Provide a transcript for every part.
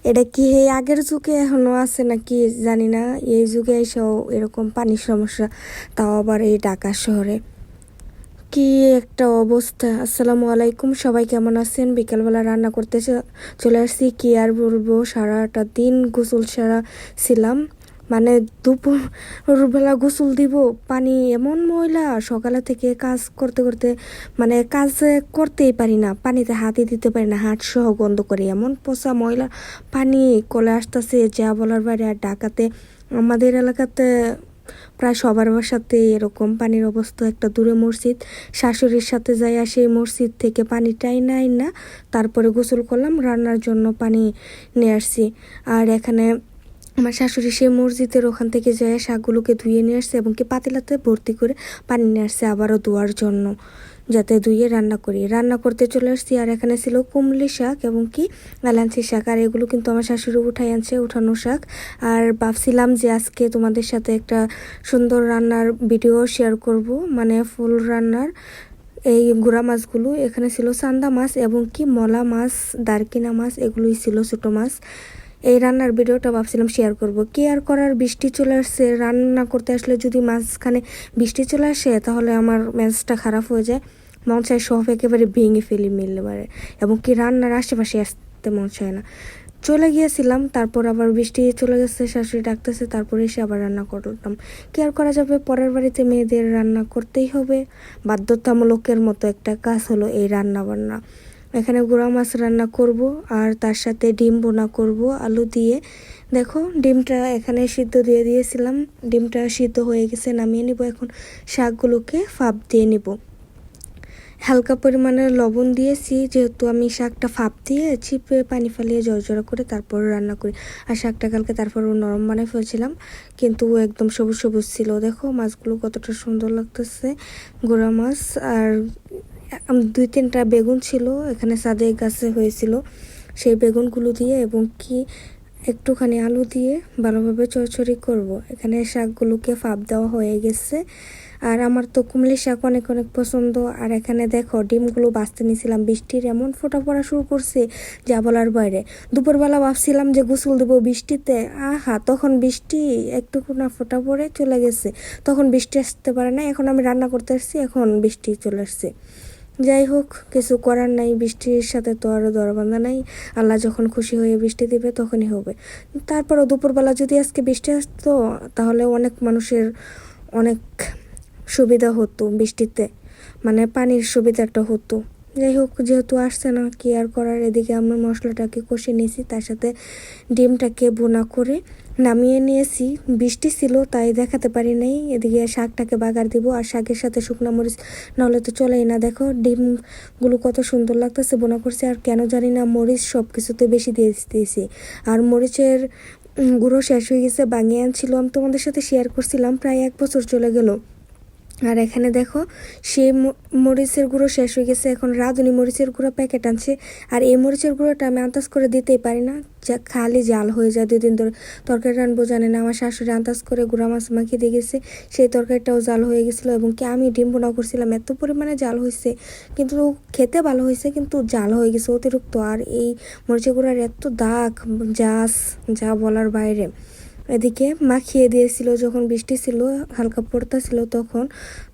এটা কি এই আগের যুগে এখনো আছে নাকি জানি না, এই যুগে এসেও এরকম পানির সমস্যা, তাও আবার এই ঢাকা শহরে। কি একটা অবস্থা। আসসালামু আলাইকুম, সবাই কেমন আছেন? বিকেলবেলা রান্না করতে চলে আসছি। কি আর বলবো, সারাটা দিন গোসল সারা ছিলাম, মানে দুপুরবেলা গোসল দিব, পানি এমন ময়লা, সকালে থেকে কাজ করতে করতে মানে কাজ করতেই পারি না, পানিতে হাতই দিতে পারি না, হাত সহ গন্ধ করি, এমন পচা ময়লা পানি কলে আসতেছে যা বলার বাইরে। আর ঢাকাতে আমাদের এলাকাতে প্রায় সবার বাসাতে এরকম পানির অবস্থা। একটা দূরে মসজিদ, শাশুড়ির সাথে যাই সেই মসজিদ থেকে পানি টাইনাই না, তারপরে গোসল করলাম, রান্নার জন্য পানি নিয়ে আসছি। আর এখানে আমার শাশুড়ি সেই মসজিদের ওখান থেকে যায় শাকগুলোকে ধুয়ে নিয়ে আসছে এবং কি পাতিলাতে ভর্তি করে পানি নিয়ে আসছে আবারও ধোয়ার জন্য, যাতে ধুয়ে রান্না করি। রান্না করতে চলে আসছি। আর এখানে ছিল কুমলি শাক এবং কি এলাঞ্চি শাক, আর এগুলো কিন্তু আমার শাশুড়ি উঠানো শাক। আর ভাবছিলাম যে আজকে তোমাদের সাথে একটা সুন্দর রান্নার ভিডিও শেয়ার করব, মানে ফুল রান্নার। এই গুড়া মাছগুলো এখানে ছিল চান্দা মাছ এবং কি মলা মাছ, দারকিনা মাছ, এগুলোই ছিল ছোটো মাছ। এই রান্নার ভিডিওটা ভাবছিলাম শেয়ার করব। কি আর করার, বৃষ্টি চলে আসছে, রান্না করতে আসলে যদি মাঝখানে বৃষ্টি চলে আসে তাহলে আমার মেজাজটা খারাপ হয়ে যায়, মন চায় সব একেবারে ভেঙে ফেলি মিলবারে, এবং কি রান্নার আশেপাশে আসতে মন চায় না। চলে গিয়েছিলাম, তারপর আবার বৃষ্টি চলে গেছে, শাশুড়ি ডাকতেছে, তারপরে এসে আবার রান্না করলাম। কি আর করা যাবে, পরের বাড়িতে মেয়েদের রান্না করতেই হবে, বাধ্যতামূলকের মতো একটা কাজ হলো এই রান্না বান্না। এখানে গুঁড়া মাছ রান্না করব আর তার সাথে ডিম বোনা করব আলু দিয়ে। দেখো ডিমটা এখানে সিদ্ধ দিয়ে দিয়েছিলাম, ডিমটা সিদ্ধ হয়ে গেছে, নামিয়ে নিব। এখন শাকগুলোকে ফাপ দিয়ে নিব। হালকা পরিমাণে লবণ দিয়েছি, যেহেতু আমি শাকটা ফাপ দিয়ে চিপে পানি ফালিয়ে জড়জড়া করে তারপর রান্না করি। আর শাকটা কালকে তারপর নরম বানিয়ে ফেলছিলাম, কিন্তু একদম সবুজ সবুজ ছিল। দেখো মাছগুলো কতটা সুন্দর লাগতেছে, গুঁড়া মাছ। আর 2-3টা বেগুন ছিল এখানে, ছাদে গাছে হয়েছিল, সেই বেগুনগুলো দিয়ে এবং কি একটুখানি আলু দিয়ে ভালোভাবে চড়চড়ি করব। এখানে শাকগুলোকে ফাপ দেওয়া হয়ে গেছে। আর আমার তো কুমলি শাক অনেক অনেক পছন্দ। আর এখানে দেখো ডিমগুলো বাছতে নিয়েছিলাম, বৃষ্টির এমন ফোঁটা পড়া শুরু করছে যা বলার বাইরে। দুপুরবেলা ভাবছিলাম যে গোসল দেবো বৃষ্টিতে, আহা তখন বৃষ্টি একটুকু না ফোঁটা পড়ে চলে গেছে, তখন বৃষ্টি আসতে পারে না। এখন আমি রান্না করতে আসছি, এখন বৃষ্টি চলে আসছে। যাই হোক, কিছু করার নাই, বৃষ্টির সাথে তো আরও দরবান্ধা নাই, আল্লাহ যখন খুশি হয়ে বৃষ্টি দিবে তখনই হবে। তারপরও দুপুরবেলা যদি আজকে বৃষ্টি আসতো তাহলে অনেক মানুষের অনেক সুবিধা হতো বৃষ্টিতে, মানে পানির সুবিধাটা হতো। যাই হোক, যেহেতু আসছে না, কি আর করার। এদিকে আমি মশলাটাকে কষে নিয়েছি, তার সাথে ডিমটাকে বোনা করে নামিয়ে নিয়েছি। বৃষ্টি ছিল তাই দেখাতে পারি নাই। এদিকে শাকটাকে বাগার দিব, আর শাকের সাথে শুকনো মরিচ নাহলে তো চলেই না। দেখো ডিমগুলো কত সুন্দর লাগতেছে বোনা করছি, আর কেন জানি না মরিচ সব কিছুতে বেশি দিয়ে দিয়েছি। আর মরিচের গুঁড়ো শেষ হয়ে গেছে, বানিয়ে আনছিল, আমি তোমাদের সাথে শেয়ার করছিলাম, প্রায় 1 বছর চলে গেল। আর এখানে দেখো সেই মরিচের গুঁড়ো শেষ হয়ে গেছে, এখন রাঁধুনি মরিচের গুঁড়ো প্যাকেট আনছে। আর এই মরিচের গুঁড়োটা আমি আন্দাজ করে দিতেই পারি না, যা খালি জাল হয়ে যায়। 2 দিন ধরে তরকারি রানবো জানে না, আমার শাশুড়ি আন্দাজ করে গুঁড়া মাছ মাখিয়ে দিয়ে গেছে, সেই তরকারিটাও জাল হয়ে গেছিলো। এবং কি আমি ডিম বোনা করছিলাম, এত পরিমাণে জাল হয়েছে, কিন্তু খেতে ভালো হয়েছে, কিন্তু জাল হয়ে গেছে অতিরিক্ত। আর এই মরিচের গুঁড়ার এত দাগ যা বলার বাইরে। এদিকে মাখিয়ে দিয়েছিল যখন বৃষ্টি ছিল, হালকা পড়তেছিল তখন,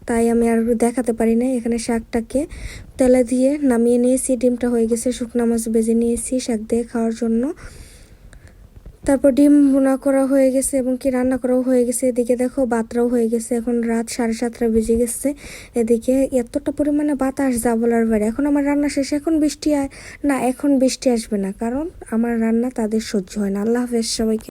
তাই আমি আর দেখাতে পারি না। এখানে শাকটাকে তেলে দিয়ে নামিয়ে নিয়েছি, ডিমটা হয়ে গেছে, শুকনো মাছ ভেজে নিয়েছি শাক দিয়ে খাওয়ার জন্য। তারপর ডিম ভুনা করা হয়ে গেছে এবং কি রান্না করাও হয়ে গেছে। এদিকে দেখো ভাতটাও হয়ে গেছে, এখন রাত 7:30 বেজে গেছে। এদিকে এতটা পরিমাণে বাতাস যা বলার বাইরে। এখন আমার রান্না শেষ, এখন বৃষ্টি না, এখন বৃষ্টি আসবে না, কারণ আমার রান্না তাদের সহ্য হয় না। আল্লাহ হাফেজ সবাইকে।